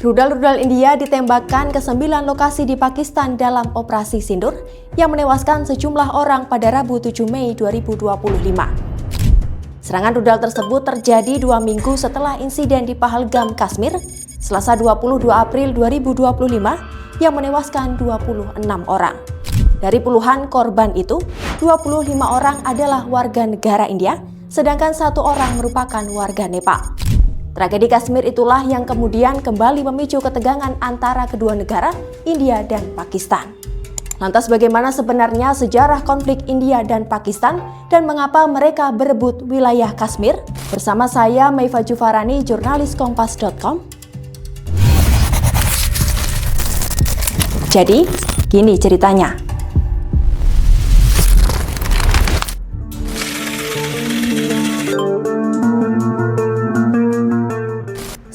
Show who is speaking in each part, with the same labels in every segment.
Speaker 1: Rudal-rudal India ditembakkan ke 9 lokasi di Pakistan dalam operasi Sindur yang menewaskan sejumlah orang pada Rabu 7 Mei 2025. Serangan rudal tersebut terjadi 2 minggu setelah insiden di Pahalgam, Kashmir, Selasa 22 April 2025 yang menewaskan 26 orang. Dari puluhan korban itu, 25 orang adalah warga negara India, sedangkan 1 orang merupakan warga Nepal. Tragedi Kashmir itulah yang kemudian kembali memicu ketegangan antara kedua negara, India dan Pakistan. Lantas bagaimana sebenarnya sejarah konflik India dan Pakistan dan mengapa mereka berebut wilayah Kashmir? Bersama saya Meifa Jufarani, jurnalis Kompas.com. Jadi, gini ceritanya.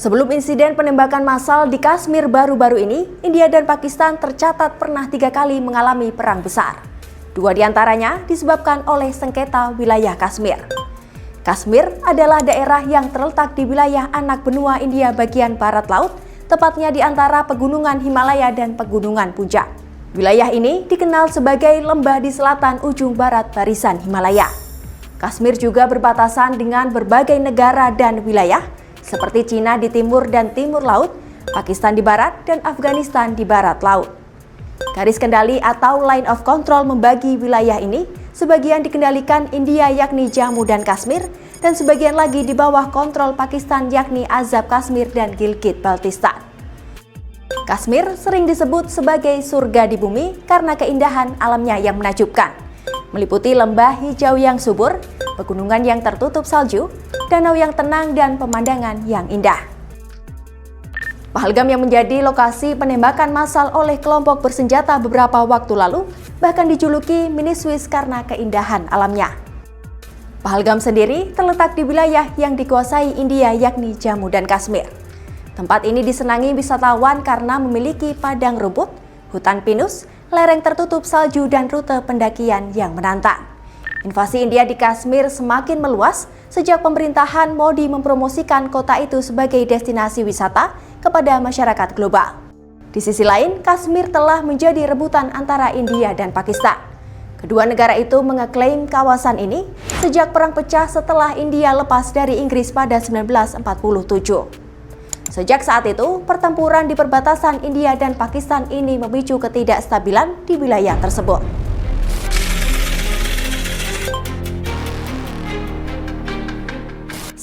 Speaker 1: Sebelum insiden penembakan massal di Kashmir baru-baru ini, India dan Pakistan tercatat pernah 3 kali mengalami perang besar. 2 diantaranya disebabkan oleh sengketa wilayah Kashmir. Kashmir adalah daerah yang terletak di wilayah anak benua India bagian barat laut, tepatnya di antara pegunungan Himalaya dan pegunungan Puncak. Wilayah ini dikenal sebagai lembah di selatan ujung barat barisan Himalaya. Kashmir juga berbatasan dengan berbagai negara dan wilayah, seperti Cina di timur dan timur laut, Pakistan di barat, dan Afghanistan di barat laut. Garis kendali atau line of control membagi wilayah ini, sebagian dikendalikan India yakni Jammu dan Kashmir, dan sebagian lagi di bawah kontrol Pakistan yakni Azab Kashmir dan Gilgit-Baltistan. Kashmir sering disebut sebagai surga di bumi karena keindahan alamnya yang menakjubkan, meliputi lembah hijau yang subur, pegunungan yang tertutup salju, danau yang tenang, dan pemandangan yang indah. Pahalgam yang menjadi lokasi penembakan massal oleh kelompok bersenjata beberapa waktu lalu bahkan dijuluki mini Swiss karena keindahan alamnya. Pahalgam sendiri terletak di wilayah yang dikuasai India yakni Jammu dan Kashmir. Tempat ini disenangi wisatawan karena memiliki padang rumput, hutan pinus, lereng tertutup salju, dan rute pendakian yang menantang. Invasi India di Kashmir semakin meluas sejak pemerintahan Modi mempromosikan kota itu sebagai destinasi wisata kepada masyarakat global. Di sisi lain, Kashmir telah menjadi rebutan antara India dan Pakistan. Kedua negara itu mengeklaim kawasan ini sejak perang pecah setelah India lepas dari Inggris pada 1947. Sejak saat itu, pertempuran di perbatasan India dan Pakistan ini memicu ketidakstabilan di wilayah tersebut.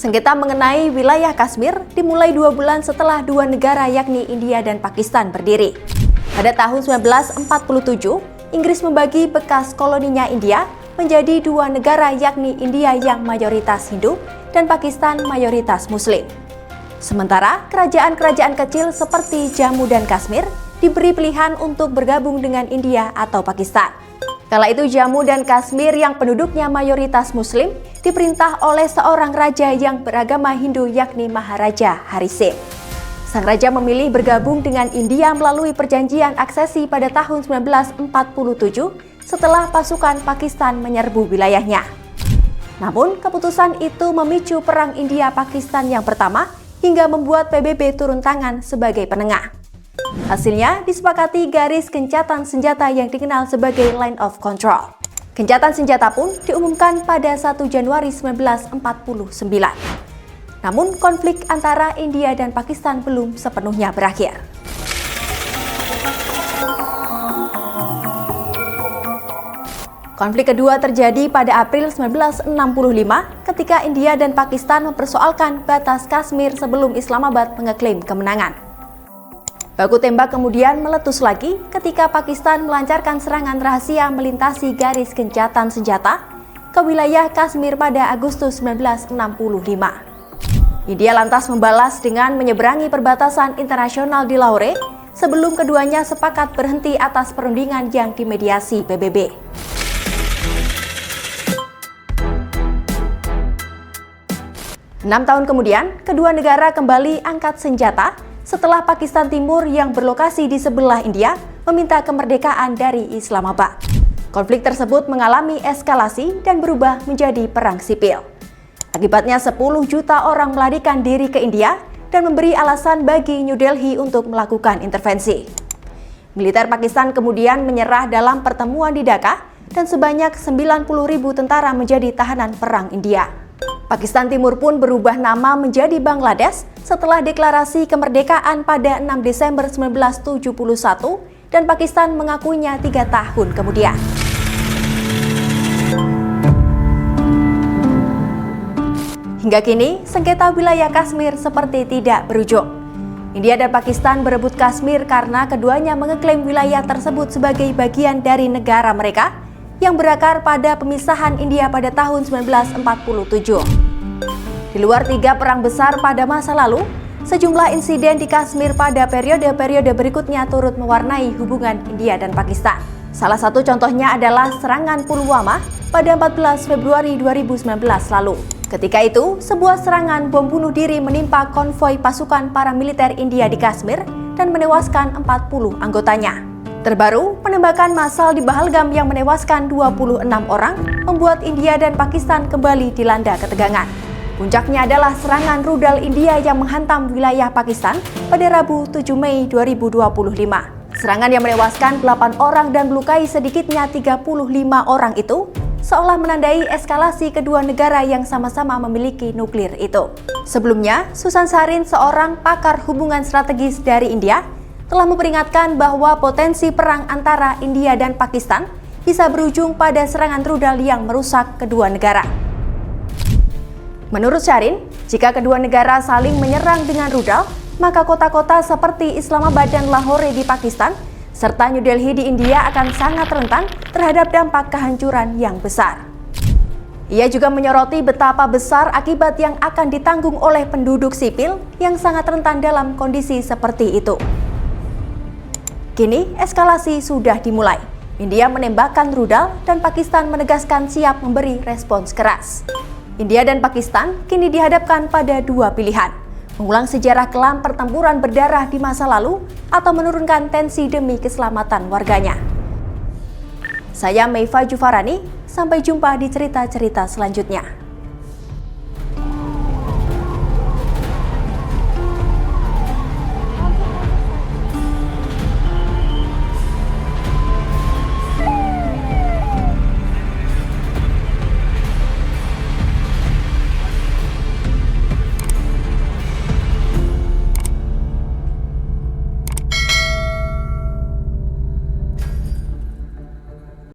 Speaker 1: Sengketa mengenai wilayah Kashmir dimulai 2 bulan setelah 2 negara yakni India dan Pakistan berdiri. Pada tahun 1947, Inggris membagi bekas koloninya India menjadi 2 negara yakni India yang mayoritas Hindu dan Pakistan mayoritas Muslim. Sementara kerajaan-kerajaan kecil seperti Jammu dan Kashmir diberi pilihan untuk bergabung dengan India atau Pakistan. Kala itu Jammu dan Kashmir yang penduduknya mayoritas Muslim diperintah oleh seorang raja yang beragama Hindu yakni Maharaja Hari Singh. Sang raja memilih bergabung dengan India melalui perjanjian aksesi pada tahun 1947 setelah pasukan Pakistan menyerbu wilayahnya. Namun keputusan itu memicu perang India-Pakistan yang pertama hingga membuat PBB turun tangan sebagai penengah. Hasilnya disepakati garis gencatan senjata yang dikenal sebagai line of control. Gencatan senjata pun diumumkan pada 1 Januari 1949. Namun konflik antara India dan Pakistan belum sepenuhnya berakhir. Konflik kedua terjadi pada April 1965 ketika India dan Pakistan mempersoalkan batas Kashmir sebelum Islamabad mengeklaim kemenangan. Baku tembak kemudian meletus lagi ketika Pakistan melancarkan serangan rahasia melintasi garis gencatan senjata ke wilayah Kashmir pada Agustus 1965. India lantas membalas dengan menyeberangi perbatasan internasional di Lahore sebelum keduanya sepakat berhenti atas perundingan yang dimediasi PBB. Enam tahun kemudian, kedua negara kembali angkat senjata setelah Pakistan Timur yang berlokasi di sebelah India meminta kemerdekaan dari Islamabad. Konflik tersebut mengalami eskalasi dan berubah menjadi perang sipil. Akibatnya 10 juta orang melarikan diri ke India dan memberi alasan bagi New Delhi untuk melakukan intervensi. Militer Pakistan kemudian menyerah dalam pertemuan di Dhaka dan sebanyak 90.000 tentara menjadi tahanan perang India. Pakistan Timur pun berubah nama menjadi Bangladesh setelah deklarasi kemerdekaan pada 6 Desember 1971 dan Pakistan mengakuinya 3 tahun kemudian. Hingga kini, sengketa wilayah Kashmir seperti tidak berujung. India dan Pakistan berebut Kashmir karena keduanya mengeklaim wilayah tersebut sebagai bagian dari negara mereka yang berakar pada pemisahan India pada tahun 1947. Di luar 3 perang besar pada masa lalu, sejumlah insiden di Kashmir pada periode-periode berikutnya turut mewarnai hubungan India dan Pakistan. Salah satu contohnya adalah serangan Pulwama pada 14 Februari 2019 lalu. Ketika itu, sebuah serangan bom bunuh diri menimpa konvoi pasukan paramiliter India di Kashmir dan menewaskan 40 anggotanya. Terbaru, penembakan massal di Pahalgam yang menewaskan 26 orang membuat India dan Pakistan kembali dilanda ketegangan. Puncaknya adalah serangan rudal India yang menghantam wilayah Pakistan pada Rabu 7 Mei 2025. Serangan yang menewaskan 8 orang dan melukai sedikitnya 35 orang itu seolah menandai eskalasi kedua negara yang sama-sama memiliki nuklir itu. Sebelumnya, Susan Sarin, seorang pakar hubungan strategis dari India, telah memperingatkan bahwa potensi perang antara India dan Pakistan bisa berujung pada serangan rudal yang merusak kedua negara. Menurut Sarin, jika kedua negara saling menyerang dengan rudal, maka kota-kota seperti Islamabad dan Lahore di Pakistan serta New Delhi di India akan sangat rentan terhadap dampak kehancuran yang besar. Ia juga menyoroti betapa besar akibat yang akan ditanggung oleh penduduk sipil yang sangat rentan dalam kondisi seperti itu. Kini, eskalasi sudah dimulai. India menembakkan rudal dan Pakistan menegaskan siap memberi respons keras. India dan Pakistan kini dihadapkan pada 2 pilihan. Mengulang sejarah kelam pertempuran berdarah di masa lalu atau menurunkan tensi demi keselamatan warganya. Saya Meifa Jufarani, sampai jumpa di cerita-cerita selanjutnya.